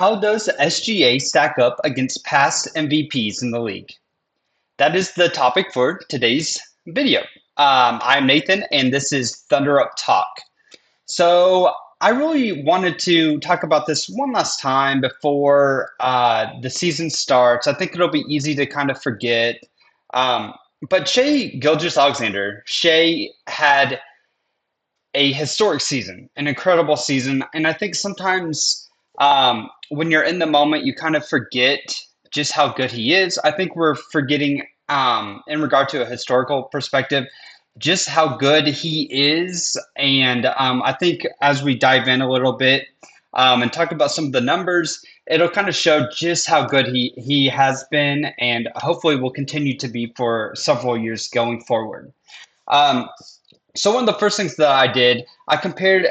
How does SGA stack up against past MVPs in the league? That is the topic for today's video. I'm Nathan, and this is Thunder Up Talk. So, I really wanted to talk about this one last time before the season starts. I think it'll be easy to kind of forget. Um, but Shai Gilgeous-Alexander, Shai had a historic season, an incredible season. And I think sometimes when you're in the moment, you kind of forget just how good he is. I think we're forgetting, in regard to a historical perspective, just how good he is. And I think as we dive in a little bit and talk about some of the numbers, it'll kind of show just how good he has been and hopefully will continue to be for several years going forward. Um, so one of the first things that I did, I compared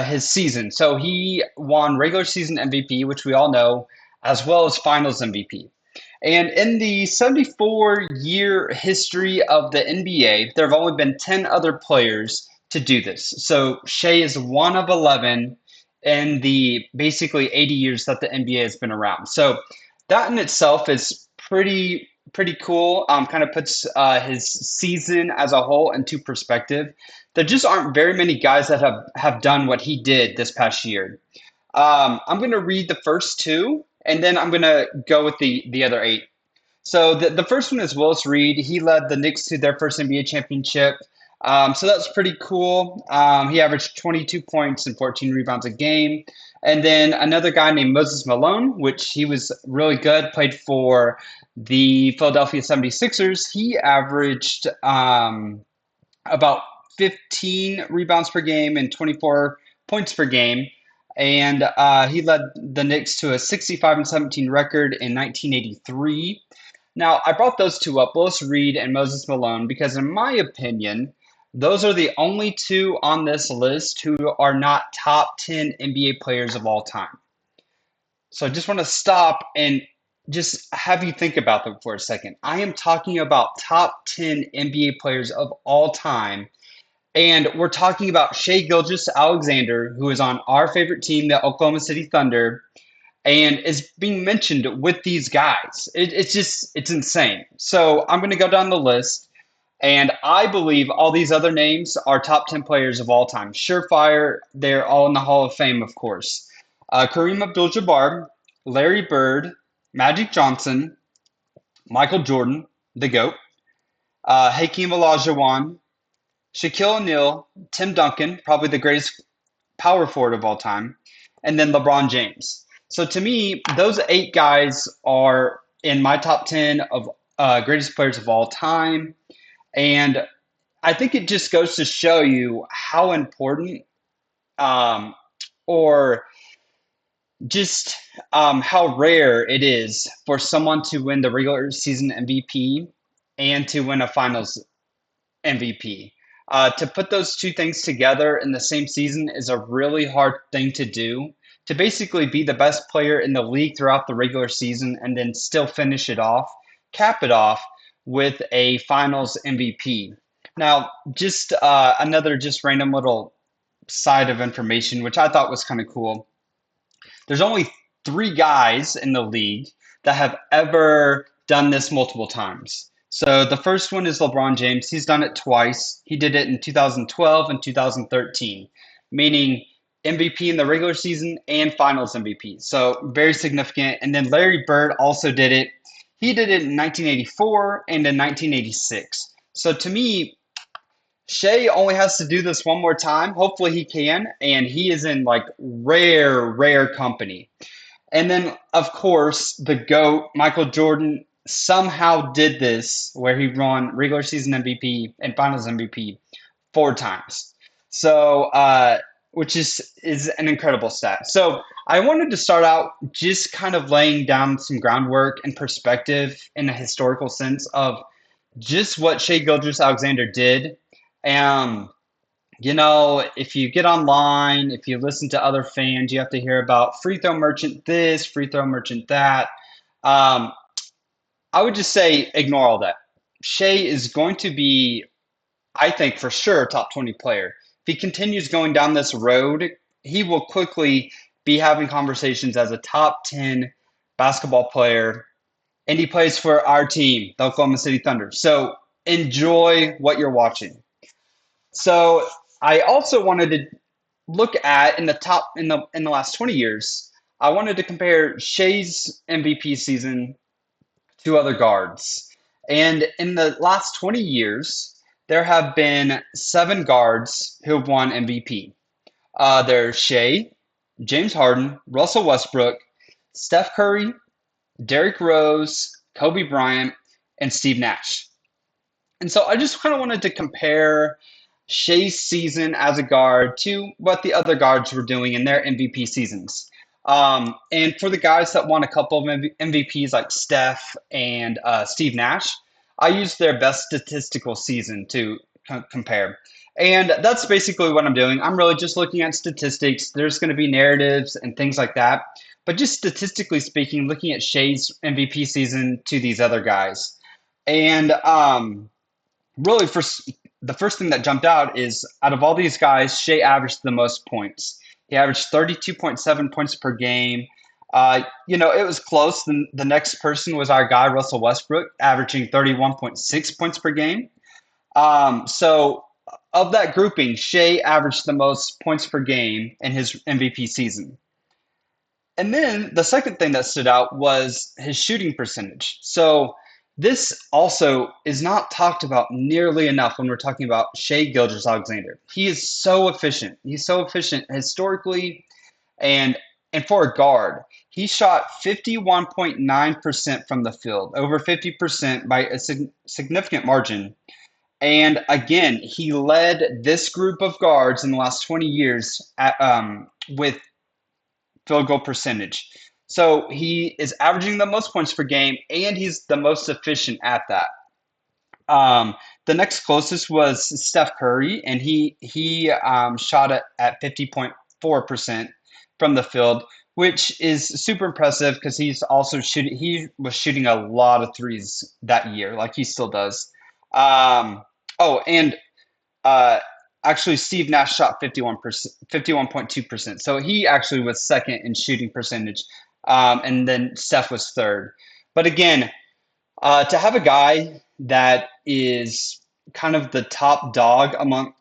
his season. So he won regular season MVP, which we all know, as well as Finals MVP. And in the 74-year history of the NBA, there have only been 10 other players to do this. So Shai is one of 11 in the basically 80 years that the NBA has been around. So that in itself is pretty cool. Kind of puts his season as a whole into perspective. There just aren't very many guys that have done what he did this past year. I'm going to read the first two, and then I'm going to go with the other eight. So the first one is Willis Reed. He led the Knicks to their first NBA championship. So that's pretty cool. He averaged 22 points and 14 rebounds a game. And then another guy named Moses Malone, which he was really good, played for the Philadelphia 76ers. He averaged about 15 rebounds per game and 24 points per game. And he led the Knicks to a 65-17 record in 1983. Now, I brought those two up, Willis Reed and Moses Malone, because in my opinion, those are the only two on this list who are not top 10 NBA players of all time. So I just want to stop and just have you think about them for a second. I am talking about top 10 NBA players of all time. And we're talking about Shai Gilgeous-Alexander, who is on our favorite team, the Oklahoma City Thunder, and is being mentioned with these guys. It's insane. So I'm going to go down the list, and I believe all these other names are top 10 players of all time. Surefire, they're all in the Hall of Fame, of course. Kareem Abdul-Jabbar, Larry Bird, Magic Johnson, Michael Jordan, the GOAT, Hakeem Olajuwon, Shaquille O'Neal, Tim Duncan, probably the greatest power forward of all time, and then LeBron James. So to me, those eight guys are in my top 10 of greatest players of all time. And I think it just goes to show you how important um, or just how rare it is for someone to win the regular season MVP and to win a finals MVP. To put those two things together in the same season is a really hard thing to do. To basically be the best player in the league throughout the regular season and then still finish it off, cap it off with a finals MVP. Now, just another just random little side of information, which I thought was kind of cool. There's only three guys in the league that have ever done this multiple times. So the first one is LeBron James. He's done it twice. He did it in 2012 and 2013, meaning MVP in the regular season and finals MVP. So very significant. And then Larry Bird also did it. He did it in 1984 and in 1986. So to me, Shai only has to do this one more time. Hopefully he can. And he is in like rare company. And then, of course, the GOAT, Michael Jordan, somehow did this where he won regular season MVP and finals MVP four times. So, which is an incredible stat. So I wanted to start out just kind of laying down some groundwork and perspective in a historical sense of just what Shai Gilgeous-Alexander did. Um, if you get online, if you listen to other fans, you have to hear about free throw merchant this, free throw merchant that. Um, I would just say ignore all that. Shai is going to be, I think for sure, a top 20 player. If he continues going down this road, he will quickly be having conversations as a top 10 basketball player, and he plays for our team, the Oklahoma City Thunder. So enjoy what you're watching. So I also wanted to look at in the top in the last 20 years. I wanted to compare Shai's MVP season to other guards. And in the last 20 years, there have been 7 guards who have won MVP. There's Shai, James Harden, Russell Westbrook, Steph Curry, Derrick Rose, Kobe Bryant, and Steve Nash. And so I just kind of wanted to compare Shai's season as a guard to what the other guards were doing in their MVP seasons. And for the guys that won a couple of MVPs like Steph and Steve Nash, I used their best statistical season to compare. And that's basically what I'm doing. I'm really just looking at statistics. There's going to be narratives and things like that. But just statistically speaking, looking at Shai's MVP season to these other guys. And really, the first thing that jumped out is out of all these guys, Shai averaged the most points. He averaged 32.7 points per game. It was close. The next person was our guy, Russell Westbrook, averaging 31.6 points per game. So of that grouping, Shai averaged the most points per game in his MVP season. And then the second thing that stood out was his shooting percentage. So this also is not talked about nearly enough when we're talking about Shai Gilgeous-Alexander. He is so efficient. He's so efficient historically and for a guard. He shot 51.9% from the field, over 50% by a significant margin. And again, he led this group of guards in the last 20 years with field goal percentage. So he is averaging the most points per game, and he's the most efficient at that. The next closest was Steph Curry, and he shot it at 50.4% from the field, which is super impressive because he was shooting a lot of threes that year, like he still does. And uh, actually, Steve Nash shot 51%, 51.2%. So he actually was second in shooting percentage. And then Steph was third. But again, to have a guy that is kind of the top dog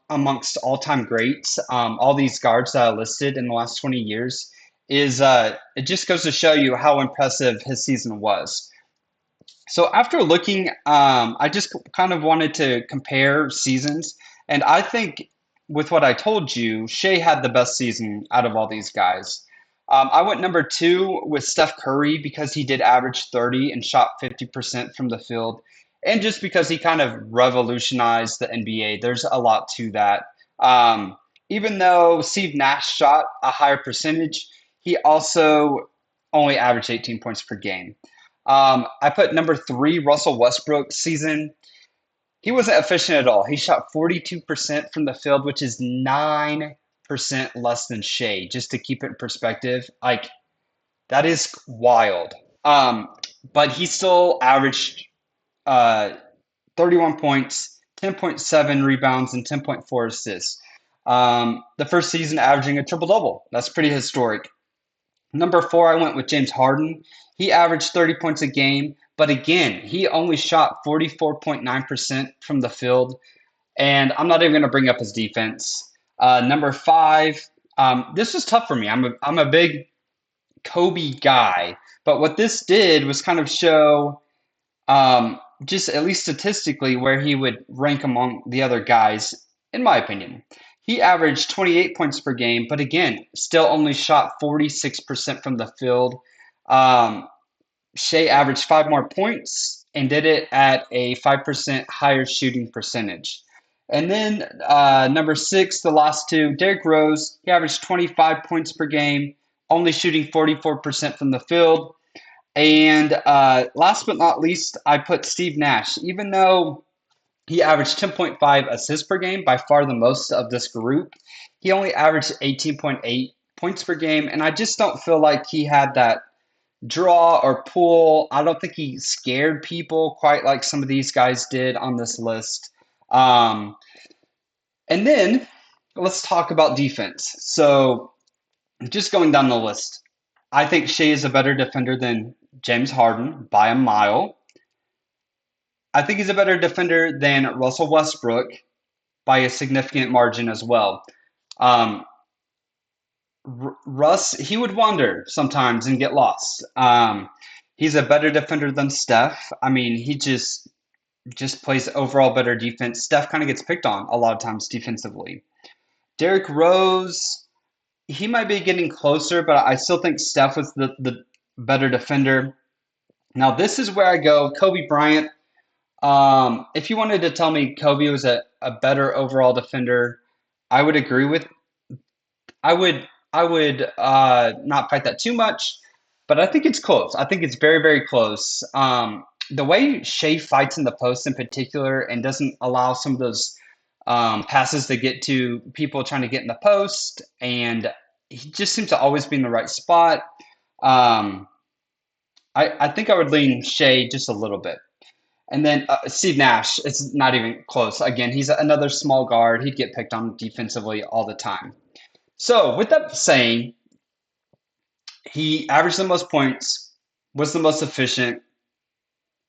amongst all-time greats, all these guards that I listed in the last 20 years, is it just goes to show you how impressive his season was. So after looking, I just kind of wanted to compare seasons, and I think with what I told you, Shai had the best season out of all these guys. I went number 2 with Steph Curry because he did average 30 and shot 50% from the field, and just because he kind of revolutionized the NBA. There's a lot to that. Even though Steve Nash shot a higher percentage, he also only averaged 18 points per game. I put number 3, Russell Westbrook season. He wasn't efficient at all. He shot 42% from the field, which is 9% less than Shai, just to keep it in perspective. Like, that is wild. But he still averaged uh, 31 points, 10.7 rebounds, and 10.4 assists. The first season averaging a triple-double. That's pretty historic. Number 4, I went with James Harden. He averaged 30 points a game, but again, he only shot 44.9% from the field. And I'm not even going to bring up his defense. Number 5, this was tough for me. I'm a big Kobe guy, but what this did was kind of show, just at least statistically, where he would rank among the other guys, in my opinion. He averaged 28 points per game, but again, still only shot 46% from the field. Um, Shai averaged 5 more points and did it at a 5% higher shooting percentage. And then number 6, the last 2, Derrick Rose, he averaged 25 points per game, only shooting 44% from the field. And last but not least, I put Steve Nash. Even though he averaged 10.5 assists per game, by far the most of this group, he only averaged 18.8 points per game. And I just don't feel like he had that draw or pull. I don't think he scared people quite like some of these guys did on this list. And then let's talk about defense. So Just going down the list, I think Shea is a better defender than James Harden by a mile. I think he's a better defender than Russell Westbrook by a significant margin as well. Um, Russ, he would wander sometimes and get lost. He's a better defender than Steph. I mean, he just plays overall better defense. Steph kind of gets picked on a lot of times defensively. Derrick Rose, he might be getting closer, but I still think Steph was the better defender. Now, this is where I go. Kobe Bryant. If you wanted to tell me Kobe was a better overall defender, I would agree with. I would not fight that too much, but I think it's close. I think it's very very close. The way Shea fights in the post in particular and doesn't allow some of those passes to get to people trying to get in the post, and he just seems to always be in the right spot. Um, I think I would lean Shea just a little bit. And then Steve Nash, it's not even close. Again, he's another small guard. He'd get picked on defensively all the time. So, with that saying, he averaged the most points, was the most efficient,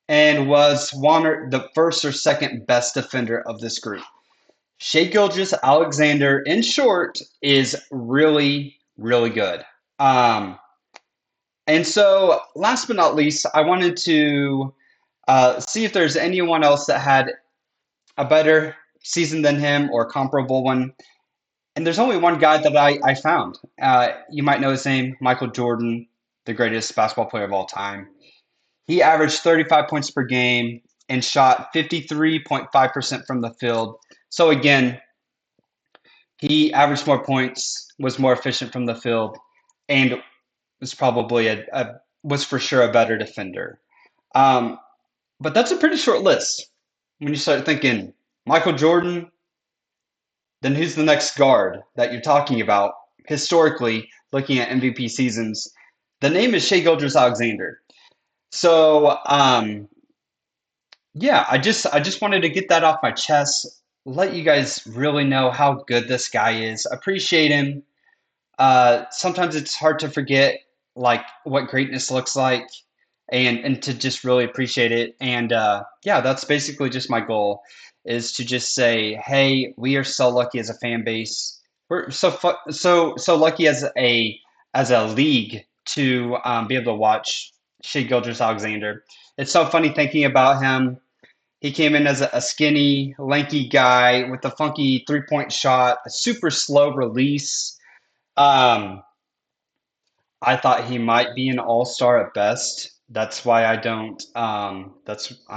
and was the first or second best defender of this group. Shai Gilgeous-Alexander, in short, is really, really good. And so, last but not least, I wanted to see if there's anyone else that had a better season than him or a comparable one. And there's only one guy that I found. You might know his name, Michael Jordan, the greatest basketball player of all time. He averaged 35 points per game and shot 53.5% from the field. So again, he averaged more points, was more efficient from the field, and was probably was for sure a better defender. Um, but that's a pretty short list when you start thinking Michael Jordan, then who's the next guard that you're talking about historically looking at MVP seasons? The name is Shai Gilgeous-Alexander. So yeah, I just wanted to get that off my chest, let you guys really know how good this guy is. Appreciate him. Sometimes it's hard to forget like what greatness looks like and to just really appreciate it. And yeah, that's basically just my goal is to just say, hey, we are so lucky as a fan base. We're so lucky as a league to be able to watch Shai Gilgeous-Alexander. It's so funny thinking about him. He came in as a skinny, lanky guy with a funky three-point shot, a super slow release. Um, I thought he might be an all-star at best. That's why I don't. I'm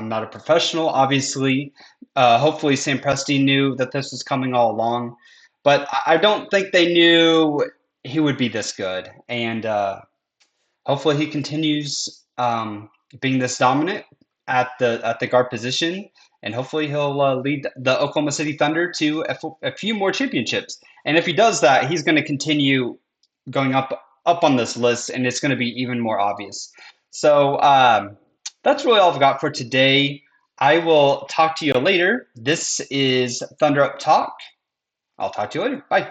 not a professional, obviously. Hopefully, Sam Presti knew that this was coming all along, but I don't think they knew he would be this good. And hopefully, he continues being this dominant at the guard position, and hopefully, he'll lead the Oklahoma City Thunder to a few more championships. And if he does that, he's going to continue going up on this list, and it's going to be even more obvious. So that's really all I've got for today. I will talk to you later. This is Thunder Up Talk. I'll talk to you later. Bye.